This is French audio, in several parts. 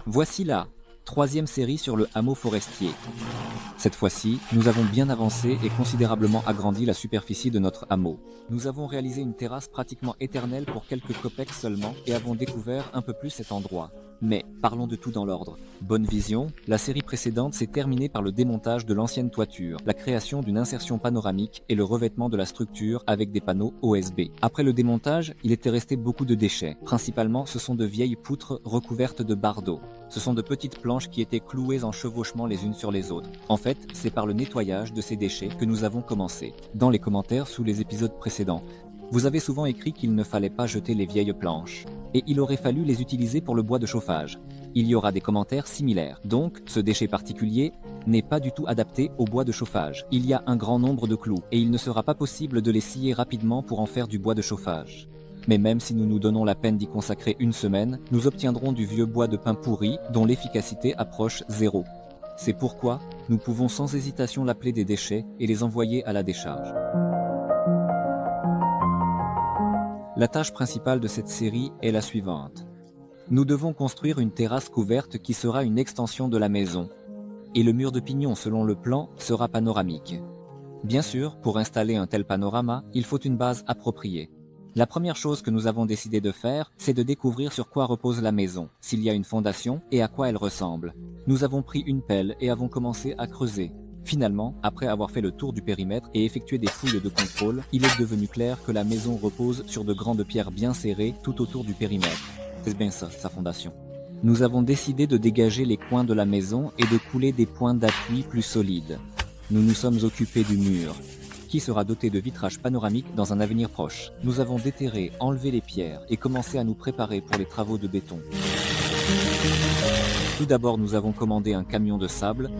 Voici la troisième série sur le hameau forestier. Cette fois-ci, nous avons bien avancé et considérablement agrandi la superficie de notre hameau. Nous avons réalisé une terrasse pratiquement éternelle pour quelques copecs seulement et avons découvert un peu plus cet endroit. Mais parlons de tout dans l'ordre. Bonne vision, la série précédente s'est terminée par le démontage de l'ancienne toiture, la création d'une insertion panoramique et le revêtement de la structure avec des panneaux OSB. Après le démontage, il était resté beaucoup de déchets. Principalement, ce sont de vieilles poutres recouvertes de bardeaux. Ce sont de petites planches qui étaient clouées en chevauchement les unes sur les autres. En fait, c'est par le nettoyage de ces déchets que nous avons commencé. Dans les commentaires sous les épisodes précédents, vous avez souvent écrit qu'il ne fallait pas jeter les vieilles planches, et il aurait fallu les utiliser pour le bois de chauffage. Il y aura des commentaires similaires. Donc, ce déchet particulier n'est pas du tout adapté au bois de chauffage. Il y a un grand nombre de clous, et il ne sera pas possible de les scier rapidement pour en faire du bois de chauffage. Mais même si nous nous donnons la peine d'y consacrer une semaine, nous obtiendrons du vieux bois de pin pourri dont l'efficacité approche 0. C'est pourquoi nous pouvons sans hésitation l'appeler des déchets et les envoyer à la décharge. La tâche principale de cette série est la suivante. Nous devons construire une terrasse couverte qui sera une extension de la maison. Et le mur de pignon, selon le plan, sera panoramique. Bien sûr, pour installer un tel panorama, il faut une base appropriée. La première chose que nous avons décidé de faire, c'est de découvrir sur quoi repose la maison, s'il y a une fondation et à quoi elle ressemble. Nous avons pris une pelle et avons commencé à creuser. Finalement, après avoir fait le tour du périmètre et effectué des fouilles de contrôle, il est devenu clair que la maison repose sur de grandes pierres bien serrées tout autour du périmètre. C'est bien ça, sa fondation. Nous avons décidé de dégager les coins de la maison et de couler des points d'appui plus solides. Nous nous sommes occupés du mur, qui sera doté de vitrage panoramique dans un avenir proche. Nous avons déterré, enlevé les pierres et commencé à nous préparer pour les travaux de béton. Tout d'abord, nous avons commandé un camion de sable,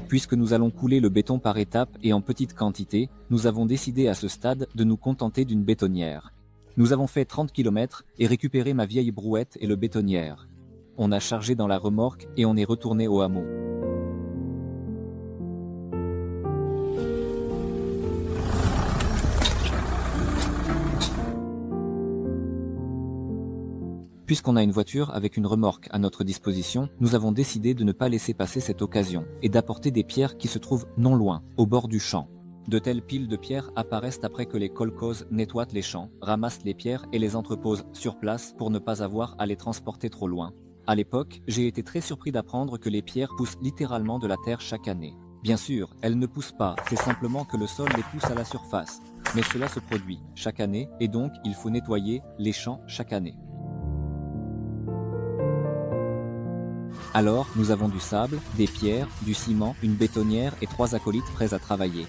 Puisque nous allons couler le béton par étapes et en petite quantité, nous avons décidé à ce stade de nous contenter d'une bétonnière. Nous avons fait 30 km et récupéré ma vieille brouette et le bétonnière. On a chargé dans la remorque et on est retourné au hameau. Puisqu'on a une voiture avec une remorque à notre disposition, nous avons décidé de ne pas laisser passer cette occasion et d'apporter des pierres qui se trouvent non loin, au bord du champ. De telles piles de pierres apparaissent après que les kolkhozes nettoient les champs, ramassent les pierres et les entreposent sur place pour ne pas avoir à les transporter trop loin. À l'époque, j'ai été très surpris d'apprendre que les pierres poussent littéralement de la terre chaque année. Bien sûr, elles ne poussent pas, c'est simplement que le sol les pousse à la surface. Mais cela se produit chaque année et donc il faut nettoyer les champs chaque année. Alors, nous avons du sable, des pierres, du ciment, une bétonnière et 3 acolytes prêts à travailler.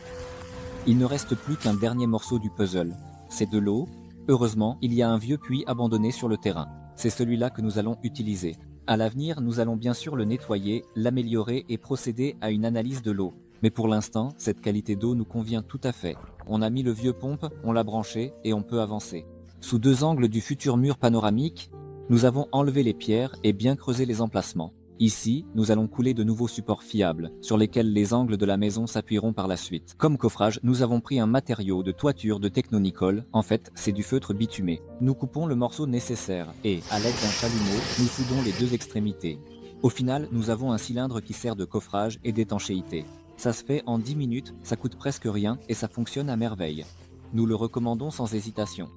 Il ne reste plus qu'un dernier morceau du puzzle. C'est de l'eau. Heureusement, il y a un vieux puits abandonné sur le terrain. C'est celui-là que nous allons utiliser. À l'avenir, nous allons bien sûr le nettoyer, l'améliorer et procéder à une analyse de l'eau. Mais pour l'instant, cette qualité d'eau nous convient tout à fait. On a mis le vieux pompe, on l'a branché et on peut avancer. Sous 2 angles du futur mur panoramique, nous avons enlevé les pierres et bien creusé les emplacements. Ici, nous allons couler de nouveaux supports fiables, sur lesquels les angles de la maison s'appuieront par la suite. Comme coffrage, nous avons pris un matériau de toiture de Technonicole, en fait, c'est du feutre bitumé. Nous coupons le morceau nécessaire et, à l'aide d'un chalumeau, nous soudons les 2 extrémités. Au final, nous avons un cylindre qui sert de coffrage et d'étanchéité. Ça se fait en 10 minutes, ça coûte presque rien et ça fonctionne à merveille. Nous le recommandons sans hésitation.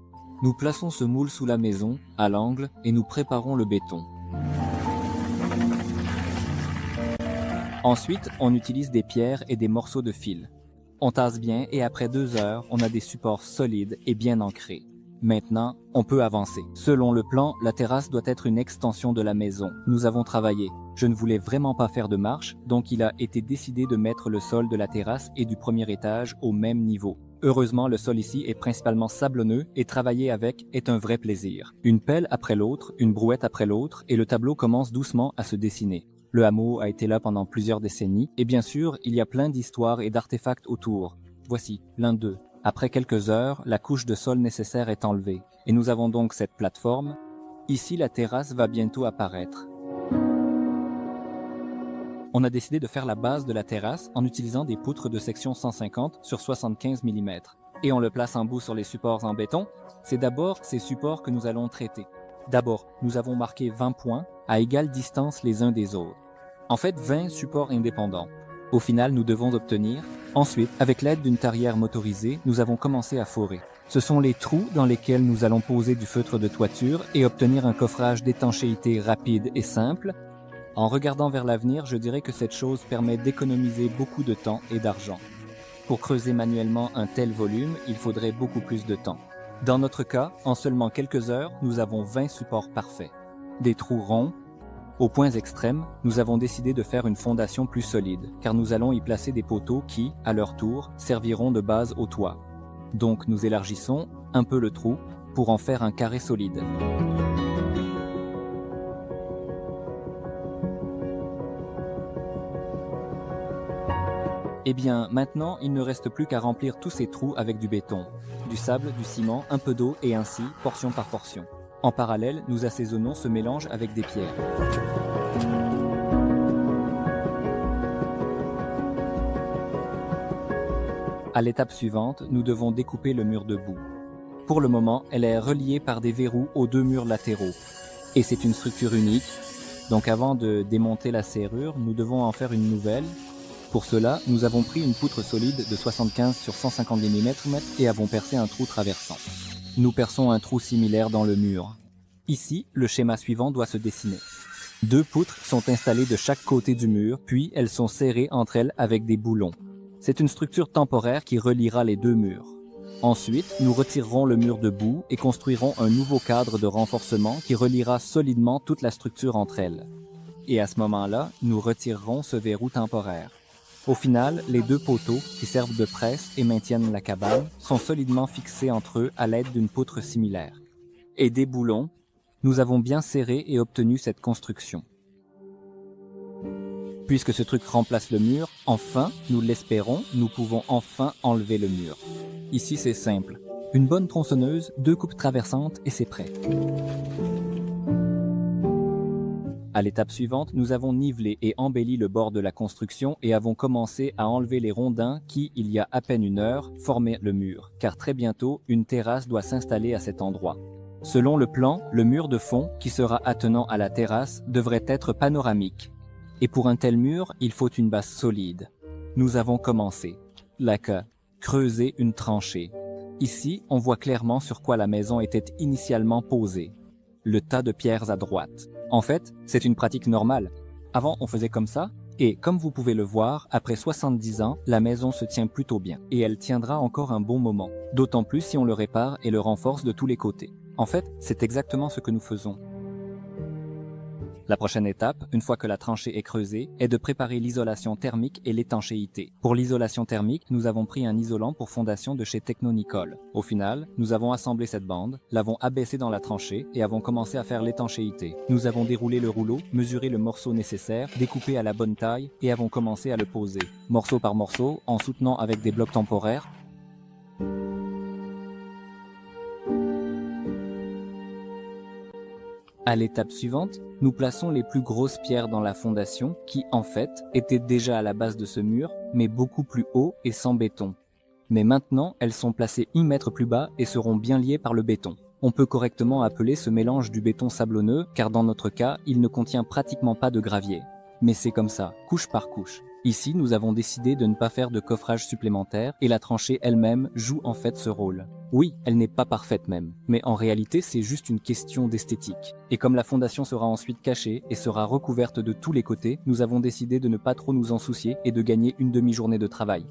Nous plaçons ce moule sous la maison, à l'angle, et nous préparons le béton. Ensuite, on utilise des pierres et des morceaux de fil. On tasse bien et après 2 heures, on a des supports solides et bien ancrés. Maintenant, on peut avancer. Selon le plan, la terrasse doit être une extension de la maison. Nous avons travaillé. Je ne voulais vraiment pas faire de marche, donc il a été décidé de mettre le sol de la terrasse et du premier étage au même niveau. Heureusement, le sol ici est principalement sablonneux et travailler avec est un vrai plaisir. Une pelle après l'autre, une brouette après l'autre et le tableau commence doucement à se dessiner. Le hameau a été là pendant plusieurs décennies et bien sûr, il y a plein d'histoires et d'artefacts autour. Voici l'un d'eux. Après quelques heures, la couche de sol nécessaire est enlevée, et nous avons donc cette plateforme. Ici, la terrasse va bientôt apparaître. On a décidé de faire la base de la terrasse en utilisant des poutres de section 150 sur 75 mm. Et on le place en bout sur les supports en béton. C'est d'abord ces supports que nous allons traiter. D'abord, nous avons marqué 20 points à égale distance les uns des autres. En fait, 20 supports indépendants. Au final, nous devons obtenir. Ensuite, avec l'aide d'une tarière motorisée, nous avons commencé à forer. Ce sont les trous dans lesquels nous allons poser du feutre de toiture et obtenir un coffrage d'étanchéité rapide et simple. En regardant vers l'avenir, je dirais que cette chose permet d'économiser beaucoup de temps et d'argent. Pour creuser manuellement un tel volume, il faudrait beaucoup plus de temps. Dans notre cas, en seulement quelques heures, nous avons 20 supports parfaits. Des trous ronds. Aux points extrêmes, nous avons décidé de faire une fondation plus solide, car nous allons y placer des poteaux qui, à leur tour, serviront de base au toit. Donc nous élargissons un peu le trou pour en faire un carré solide. Eh bien, maintenant, il ne reste plus qu'à remplir tous ces trous avec du béton, du sable, du ciment, un peu d'eau et ainsi, portion par portion. En parallèle, nous assaisonnons ce mélange avec des pierres. À l'étape suivante, nous devons découper le mur de boue. Pour le moment, elle est reliée par des verrous aux deux murs latéraux. Et c'est une structure unique. Donc avant de démonter la serrure, nous devons en faire une nouvelle. Pour cela, nous avons pris une poutre solide de 75 sur 150 mm et avons percé un trou traversant. Nous perçons un trou similaire dans le mur. Ici, le schéma suivant doit se dessiner. Deux poutres sont installées de chaque côté du mur, puis elles sont serrées entre elles avec des boulons. C'est une structure temporaire qui reliera les deux murs. Ensuite, nous retirerons le mur de boue et construirons un nouveau cadre de renforcement qui reliera solidement toute la structure entre elles. Et à ce moment-là, nous retirerons ce verrou temporaire. Au final, les deux poteaux, qui servent de presse et maintiennent la cabane, sont solidement fixés entre eux à l'aide d'une poutre similaire. Et des boulons, nous avons bien serré et obtenu cette construction. Puisque ce truc remplace le mur, enfin, nous l'espérons, nous pouvons enfin enlever le mur. Ici, c'est simple. Une bonne tronçonneuse, deux coupes traversantes et c'est prêt. À l'étape suivante, nous avons nivelé et embelli le bord de la construction et avons commencé à enlever les rondins qui, il y a à peine une heure, formaient le mur, car très bientôt, une terrasse doit s'installer à cet endroit. Selon le plan, le mur de fond, qui sera attenant à la terrasse, devrait être panoramique. Et pour un tel mur, il faut une base solide. Nous avons commencé. Creuser une tranchée. Ici, on voit clairement sur quoi la maison était initialement posée. Le tas de pierres à droite. En fait, c'est une pratique normale. Avant, on faisait comme ça, et comme vous pouvez le voir, après 70 ans, la maison se tient plutôt bien, et elle tiendra encore un bon moment, d'autant plus si on le répare et le renforce de tous les côtés. En fait, c'est exactement ce que nous faisons. La prochaine étape, une fois que la tranchée est creusée, est de préparer l'isolation thermique et l'étanchéité. Pour l'isolation thermique, nous avons pris un isolant pour fondation de chez Techno-Nicole. Au final, nous avons assemblé cette bande, l'avons abaissée dans la tranchée et avons commencé à faire l'étanchéité. Nous avons déroulé le rouleau, mesuré le morceau nécessaire, découpé à la bonne taille et avons commencé à le poser, morceau par morceau, en soutenant avec des blocs temporaires. À l'étape suivante, nous plaçons les plus grosses pierres dans la fondation qui, en fait, étaient déjà à la base de ce mur, mais beaucoup plus haut et sans béton. Mais maintenant, elles sont placées 1 mètre plus bas et seront bien liées par le béton. On peut correctement appeler ce mélange du béton sablonneux, car dans notre cas, il ne contient pratiquement pas de gravier. Mais c'est comme ça, couche par couche. Ici, nous avons décidé de ne pas faire de coffrage supplémentaire et la tranchée elle-même joue en fait ce rôle. Oui, elle n'est pas parfaite même, mais en réalité c'est juste une question d'esthétique. Et comme la fondation sera ensuite cachée et sera recouverte de tous les côtés, nous avons décidé de ne pas trop nous en soucier et de gagner une demi-journée de travail.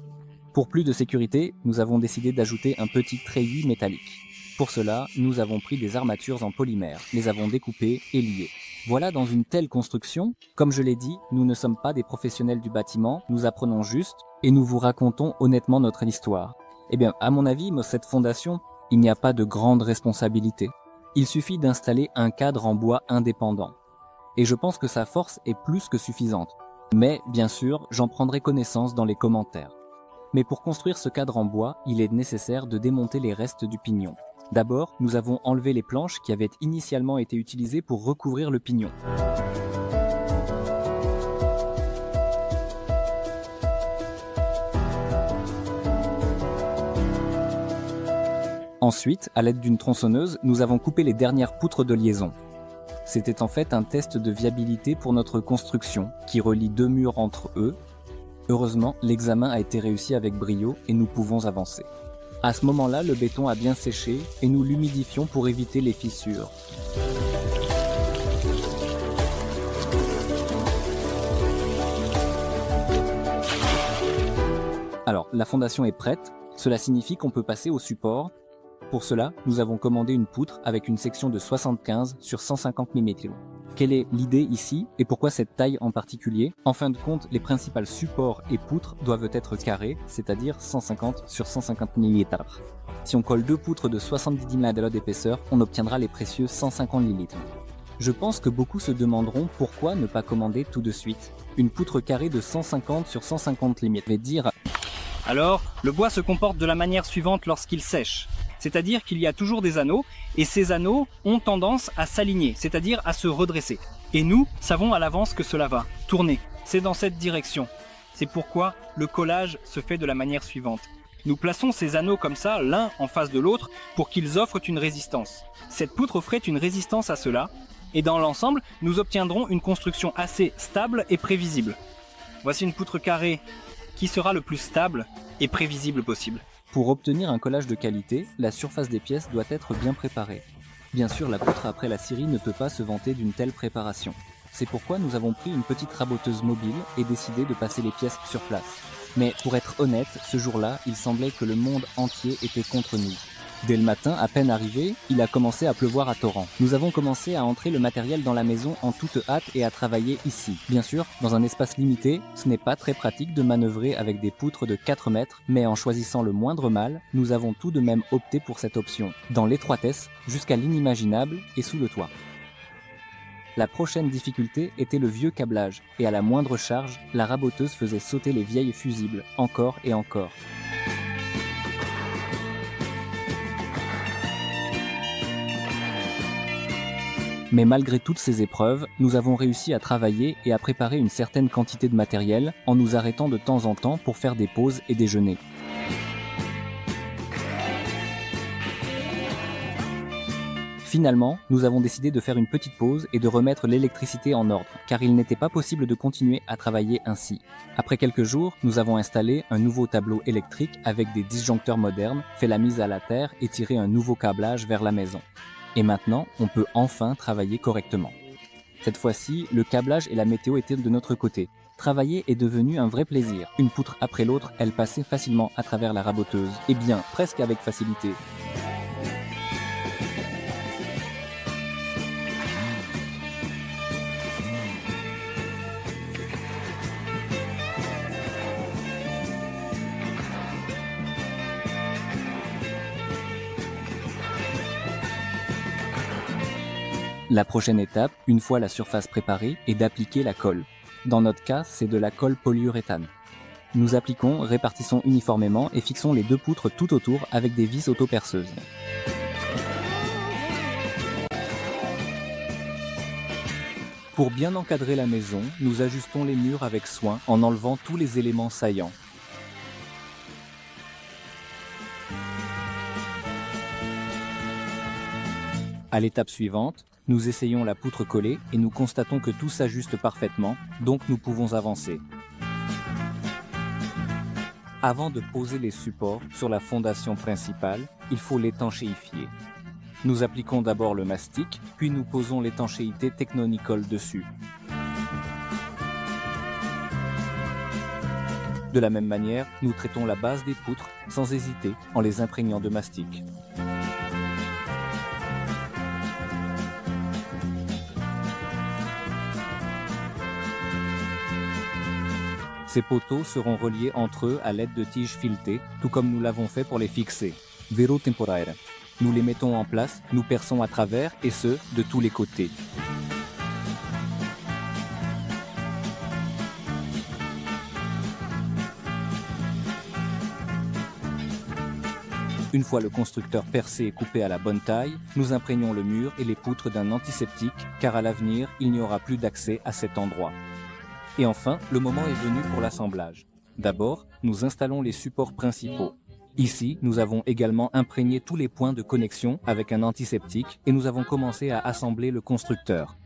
Pour plus de sécurité, nous avons décidé d'ajouter un petit treillis métallique. Pour cela, nous avons pris des armatures en polymère, les avons découpées et liées. Voilà, dans une telle construction, comme je l'ai dit, nous ne sommes pas des professionnels du bâtiment, nous apprenons juste et nous vous racontons honnêtement notre histoire. Eh bien, à mon avis, cette fondation, il n'y a pas de grande responsabilité. Il suffit d'installer un cadre en bois indépendant. Et je pense que sa force est plus que suffisante. Mais, bien sûr, j'en prendrai connaissance dans les commentaires. Mais pour construire ce cadre en bois, il est nécessaire de démonter les restes du pignon. D'abord, nous avons enlevé les planches qui avaient initialement été utilisées pour recouvrir le pignon. Ensuite, à l'aide d'une tronçonneuse, nous avons coupé les dernières poutres de liaison. C'était en fait un test de viabilité pour notre construction, qui relie deux murs entre eux. Heureusement, l'examen a été réussi avec brio et nous pouvons avancer. À ce moment-là, le béton a bien séché et nous l'humidifions pour éviter les fissures. Alors, la fondation est prête, cela signifie qu'on peut passer au support. Pour cela, nous avons commandé une poutre avec une section de 75 sur 150 mm. Quelle est l'idée ici et pourquoi cette taille en particulier? En fin de compte, les principaux supports et poutres doivent être carrés, c'est-à-dire 150 sur 150 mm. Si on colle deux poutres de 70 mm d'épaisseur, on obtiendra les précieux 150 mm. Je pense que beaucoup se demanderont pourquoi ne pas commander tout de suite une poutre carrée de 150 sur 150 mm. Je vais dire... Alors, le bois se comporte de la manière suivante lorsqu'il sèche. C'est-à-dire qu'il y a toujours des anneaux, et ces anneaux ont tendance à s'aligner, c'est-à-dire à se redresser. Et nous savons à l'avance que cela va tourner. C'est dans cette direction. C'est pourquoi le collage se fait de la manière suivante. Nous plaçons ces anneaux comme ça, l'un en face de l'autre, pour qu'ils offrent une résistance. Cette poutre offrait une résistance à cela, et dans l'ensemble, nous obtiendrons une construction assez stable et prévisible. Voici une poutre carrée qui sera le plus stable et prévisible possible. Pour obtenir un collage de qualité, la surface des pièces doit être bien préparée. Bien sûr, la poutre après la scierie ne peut pas se vanter d'une telle préparation. C'est pourquoi nous avons pris une petite raboteuse mobile et décidé de passer les pièces sur place. Mais pour être honnête, ce jour-là, il semblait que le monde entier était contre nous. Dès le matin, à peine arrivé, il a commencé à pleuvoir à torrent. Nous avons commencé à entrer le matériel dans la maison en toute hâte et à travailler ici. Bien sûr, dans un espace limité, ce n'est pas très pratique de manœuvrer avec des poutres de 4 mètres, mais en choisissant le moindre mal, nous avons tout de même opté pour cette option, dans l'étroitesse, jusqu'à l'inimaginable et sous le toit. La prochaine difficulté était le vieux câblage, et à la moindre charge, la raboteuse faisait sauter les vieilles fusibles, encore et encore. Mais malgré toutes ces épreuves, nous avons réussi à travailler et à préparer une certaine quantité de matériel en nous arrêtant de temps en temps pour faire des pauses et déjeuner. Finalement, nous avons décidé de faire une petite pause et de remettre l'électricité en ordre, car il n'était pas possible de continuer à travailler ainsi. Après quelques jours, nous avons installé un nouveau tableau électrique avec des disjoncteurs modernes, fait la mise à la terre et tiré un nouveau câblage vers la maison. Et maintenant, on peut enfin travailler correctement. Cette fois-ci, le câblage et la météo étaient de notre côté. Travailler est devenu un vrai plaisir. Une poutre après l'autre, elle passait facilement à travers la raboteuse. Et bien, presque avec facilité. La prochaine étape, une fois la surface préparée, est d'appliquer la colle. Dans notre cas, c'est de la colle polyuréthane. Nous appliquons, répartissons uniformément et fixons les deux poutres tout autour avec des vis auto-perceuses. Pour bien encadrer la maison, nous ajustons les murs avec soin en enlevant tous les éléments saillants. À l'étape suivante, nous essayons la poutre collée et nous constatons que tout s'ajuste parfaitement, donc nous pouvons avancer. Avant de poser les supports sur la fondation principale, il faut l'étanchéifier. Nous appliquons d'abord le mastic, puis nous posons l'étanchéité Technonicol dessus. De la même manière, nous traitons la base des poutres sans hésiter en les imprégnant de mastic. Ces poteaux seront reliés entre eux à l'aide de tiges filetées, tout comme nous l'avons fait pour les fixer. Vero temporaire. Nous les mettons en place, nous perçons à travers, et ce, de tous les côtés. Une fois le constructeur percé et coupé à la bonne taille, nous imprégnons le mur et les poutres d'un antiseptique, car à l'avenir, il n'y aura plus d'accès à cet endroit. Et enfin, le moment est venu pour l'assemblage. D'abord, nous installons les supports principaux. Ici, nous avons également imprégné tous les points de connexion avec un antiseptique et nous avons commencé à assembler le constructeur.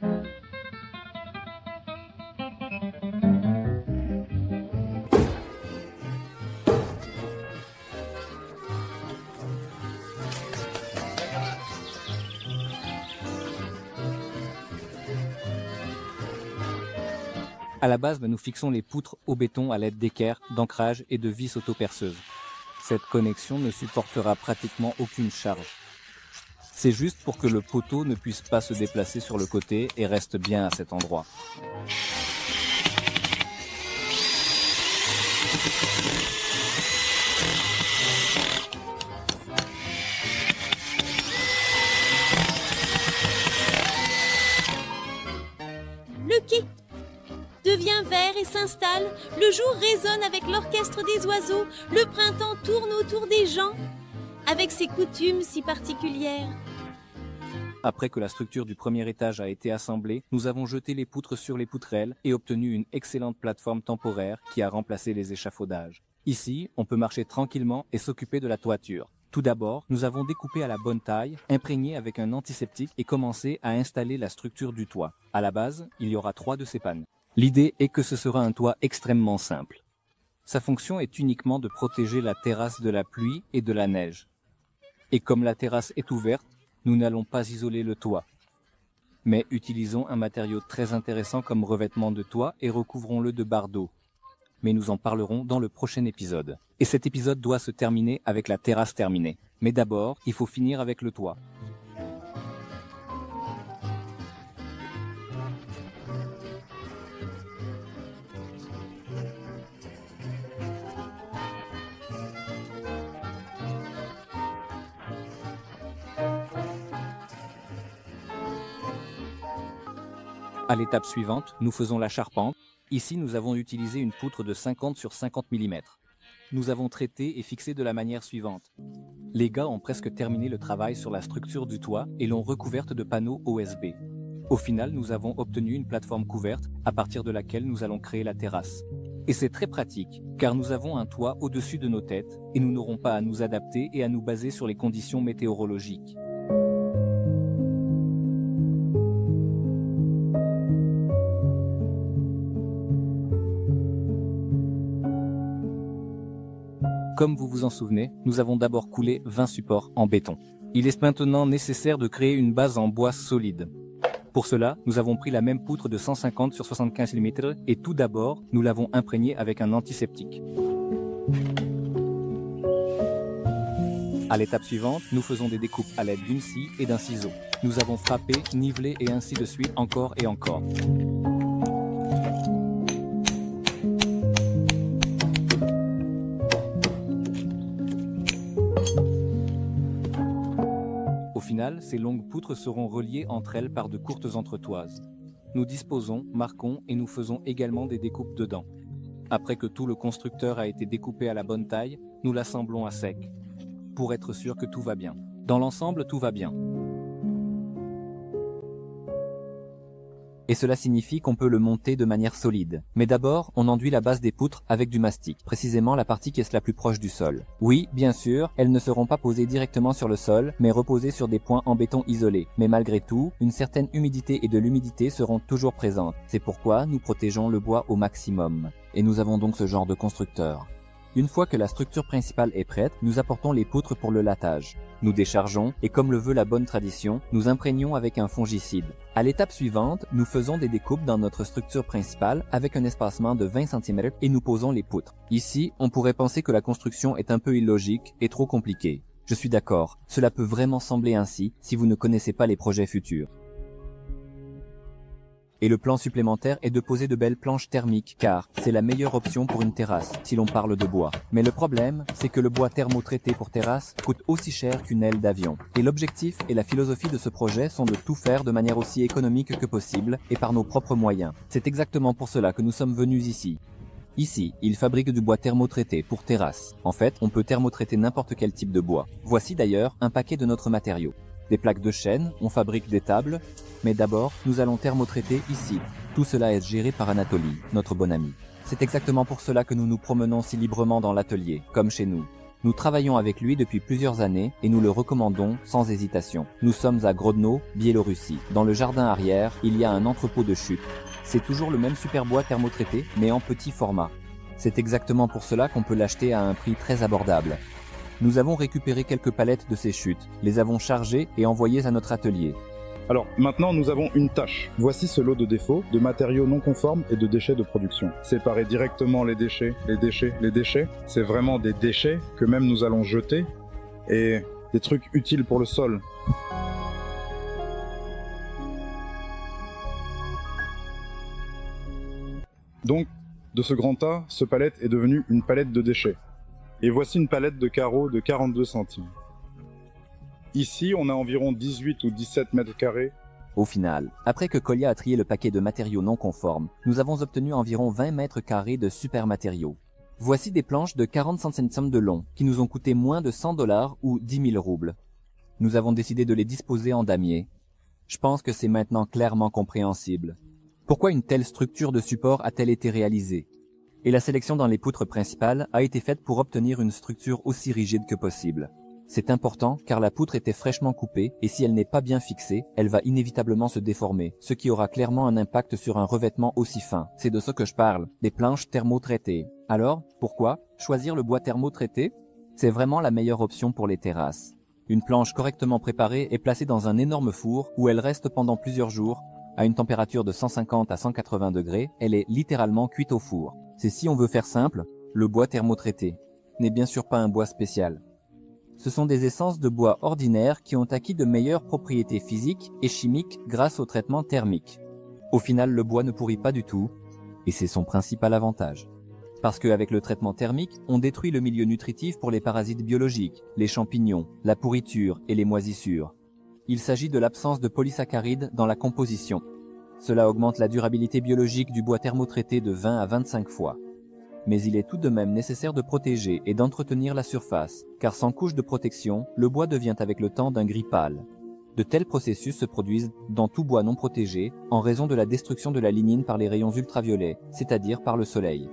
À la base, nous fixons les poutres au béton à l'aide d'équerres, d'ancrage et de vis autoperceuses. Cette connexion ne supportera pratiquement aucune charge. C'est juste pour que le poteau ne puisse pas se déplacer sur le côté et reste bien à cet endroit. Le quai devient vert et s'installe, le jour résonne avec l'orchestre des oiseaux, le printemps tourne autour des gens, avec ses coutumes si particulières. Après que la structure du premier étage a été assemblée, nous avons jeté les poutres sur les poutrelles et obtenu une excellente plateforme temporaire qui a remplacé les échafaudages. Ici, on peut marcher tranquillement et s'occuper de la toiture. Tout d'abord, nous avons découpé à la bonne taille, imprégné avec un antiseptique et commencé à installer la structure du toit. À la base, il y aura 3 de ces pannes. L'idée est que ce sera un toit extrêmement simple. Sa fonction est uniquement de protéger la terrasse de la pluie et de la neige. Et comme la terrasse est ouverte, nous n'allons pas isoler le toit. Mais utilisons un matériau très intéressant comme revêtement de toit et recouvrons-le de barres d'eau. Mais nous en parlerons dans le prochain épisode. Et cet épisode doit se terminer avec la terrasse terminée. Mais d'abord, il faut finir avec le toit. À l'étape suivante, nous faisons la charpente. Ici, nous avons utilisé une poutre de 50 sur 50 mm. Nous avons traité et fixé de la manière suivante. Les gars ont presque terminé le travail sur la structure du toit et l'ont recouverte de panneaux OSB. Au final, nous avons obtenu une plateforme couverte à partir de laquelle nous allons créer la terrasse. Et c'est très pratique, car nous avons un toit au-dessus de nos têtes et nous n'aurons pas à nous adapter et à nous baser sur les conditions météorologiques. Comme vous vous en souvenez, nous avons d'abord coulé 20 supports en béton. Il est maintenant nécessaire de créer une base en bois solide. Pour cela, nous avons pris la même poutre de 150 sur 75 mm et tout d'abord, nous l'avons imprégnée avec un antiseptique. À l'étape suivante, nous faisons des découpes à l'aide d'une scie et d'un ciseau. Nous avons frappé, nivelé et ainsi de suite encore et encore. Au final, ces longues poutres seront reliées entre elles par de courtes entretoises. Nous disposons, marquons et nous faisons également des découpes dedans. Après que tout le constructeur a été découpé à la bonne taille, nous l'assemblons à sec, pour être sûr que tout va bien. Dans l'ensemble, tout va bien. Et cela signifie qu'on peut le monter de manière solide. Mais d'abord, on enduit la base des poutres avec du mastic, précisément la partie qui est la plus proche du sol. Oui, bien sûr, elles ne seront pas posées directement sur le sol, mais reposées sur des points en béton isolés. Mais malgré tout, une certaine humidité et de l'humidité seront toujours présentes. C'est pourquoi nous protégeons le bois au maximum. Et nous avons donc ce genre de constructeur. Une fois que la structure principale est prête, nous apportons les poutres pour le lattage. Nous déchargeons et comme le veut la bonne tradition, nous imprégnons avec un fongicide. À l'étape suivante, nous faisons des découpes dans notre structure principale avec un espacement de 20 cm et nous posons les poutres. Ici, on pourrait penser que la construction est un peu illogique et trop compliquée. Je suis d'accord, cela peut vraiment sembler ainsi si vous ne connaissez pas les projets futurs. Et le plan supplémentaire est de poser de belles planches thermiques, car c'est la meilleure option pour une terrasse, si l'on parle de bois. Mais le problème, c'est que le bois thermotraité pour terrasse coûte aussi cher qu'une aile d'avion. Et l'objectif et la philosophie de ce projet sont de tout faire de manière aussi économique que possible, et par nos propres moyens. C'est exactement pour cela que nous sommes venus ici. Ici, il fabrique du bois thermotraité pour terrasse. En fait, on peut thermotraiter n'importe quel type de bois. Voici d'ailleurs un paquet de notre matériau. Des plaques de chêne, on fabrique des tables, mais d'abord, nous allons thermotraiter ici. Tout cela est géré par Anatoly, notre bon ami. C'est exactement pour cela que nous nous promenons si librement dans l'atelier, comme chez nous. Nous travaillons avec lui depuis plusieurs années et nous le recommandons sans hésitation. Nous sommes à Grodno, Biélorussie. Dans le jardin arrière, il y a un entrepôt de chute. C'est toujours le même super bois thermotraité, mais en petit format. C'est exactement pour cela qu'on peut l'acheter à un prix très abordable. Nous avons récupéré quelques palettes de ces chutes, les avons chargées et envoyées à notre atelier. Alors, maintenant, nous avons une tâche. Voici ce lot de défauts, de matériaux non conformes et de déchets de production. Séparer directement les déchets. C'est vraiment des déchets que même nous allons jeter et des trucs utiles pour le sol. Donc, de ce grand tas, ce palette est devenu une palette de déchets. Et voici une palette de carreaux de 42 centimes. Ici, on a environ 18 ou 17 mètres carrés. Au final, après que Kolya a trié le paquet de matériaux non conformes, nous avons obtenu environ 20 mètres carrés de super matériaux. Voici des planches de 40 centimes de long, qui nous ont coûté moins de 100 $ ou 10 000 roubles. Nous avons décidé de les disposer en damier. Je pense que c'est maintenant clairement compréhensible. Pourquoi une telle structure de support a-t-elle été réalisée? Et la sélection dans les poutres principales a été faite pour obtenir une structure aussi rigide que possible. C'est important car la poutre était fraîchement coupée et si elle n'est pas bien fixée, elle va inévitablement se déformer, ce qui aura clairement un impact sur un revêtement aussi fin. C'est de ce que je parle, des planches thermotraitées. Alors, pourquoi choisir le bois thermotraité? C'est vraiment la meilleure option pour les terrasses. Une planche correctement préparée est placée dans un énorme four où elle reste pendant plusieurs jours. À une température de 150 à 180 degrés, elle est littéralement cuite au four. C'est si on veut faire simple, le bois thermotraité n'est bien sûr pas un bois spécial. Ce sont des essences de bois ordinaires qui ont acquis de meilleures propriétés physiques et chimiques grâce au traitement thermique. Au final, le bois ne pourrit pas du tout, et c'est son principal avantage. Parce qu'avec le traitement thermique, on détruit le milieu nutritif pour les parasites biologiques, les champignons, la pourriture et les moisissures. Il s'agit de l'absence de polysaccharides dans la composition. Cela augmente la durabilité biologique du bois thermotraité de 20 à 25 fois. Mais il est tout de même nécessaire de protéger et d'entretenir la surface, car sans couche de protection, le bois devient avec le temps d'un gris pâle. De tels processus se produisent dans tout bois non protégé en raison de la destruction de la lignine par les rayons ultraviolets, c'est-à-dire par le soleil.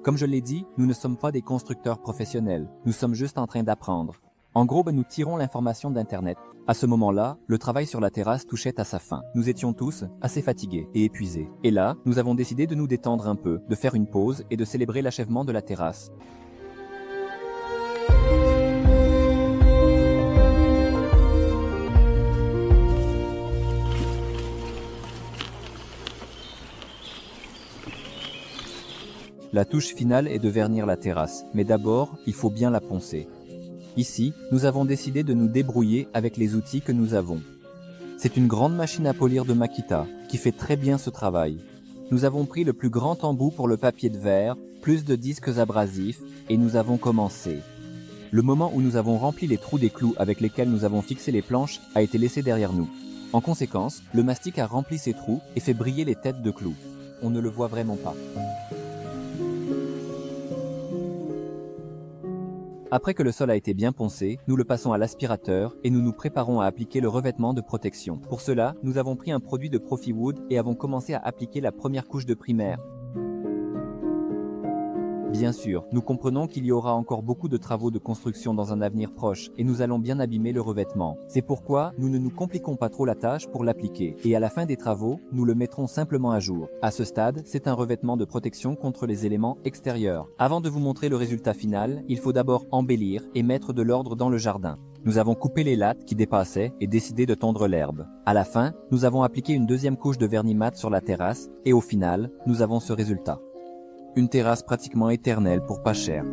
Comme je l'ai dit, nous ne sommes pas des constructeurs professionnels, nous sommes juste en train d'apprendre. En gros, nous tirons l'information d'Internet. À ce moment-là, le travail sur la terrasse touchait à sa fin. Nous étions tous assez fatigués et épuisés. Et là, nous avons décidé de nous détendre un peu, de faire une pause et de célébrer l'achèvement de la terrasse. La touche finale est de vernir la terrasse, mais d'abord, il faut bien la poncer. Ici, nous avons décidé de nous débrouiller avec les outils que nous avons. C'est une grande machine à polir de Makita, qui fait très bien ce travail. Nous avons pris le plus grand embout pour le papier de verre, plus de disques abrasifs, et nous avons commencé. Le moment où nous avons rempli les trous des clous avec lesquels nous avons fixé les planches a été laissé derrière nous. En conséquence, le mastic a rempli ces trous et fait briller les têtes de clous. On ne le voit vraiment pas. Après que le sol a été bien poncé, nous le passons à l'aspirateur et nous nous préparons à appliquer le revêtement de protection. Pour cela, nous avons pris un produit de Profiwood et avons commencé à appliquer la première couche de primaire. Bien sûr, nous comprenons qu'il y aura encore beaucoup de travaux de construction dans un avenir proche et nous allons bien abîmer le revêtement. C'est pourquoi nous ne nous compliquons pas trop la tâche pour l'appliquer et à la fin des travaux, nous le mettrons simplement à jour. À ce stade, c'est un revêtement de protection contre les éléments extérieurs. Avant de vous montrer le résultat final, il faut d'abord embellir et mettre de l'ordre dans le jardin. Nous avons coupé les lattes qui dépassaient et décidé de tondre l'herbe. À la fin, nous avons appliqué une deuxième couche de vernis mat sur la terrasse et au final, nous avons ce résultat. Une terrasse pratiquement éternelle pour pas cher.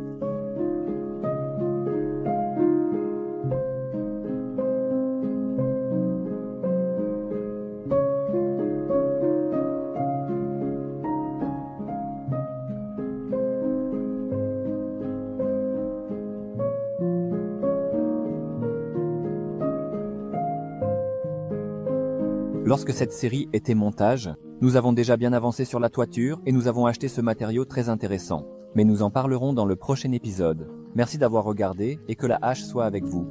Lorsque cette série était montage, Nous avons déjà bien avancé sur la toiture et nous avons acheté ce matériau très intéressant. Mais nous en parlerons dans le prochain épisode. Merci d'avoir regardé et que la hache soit avec vous.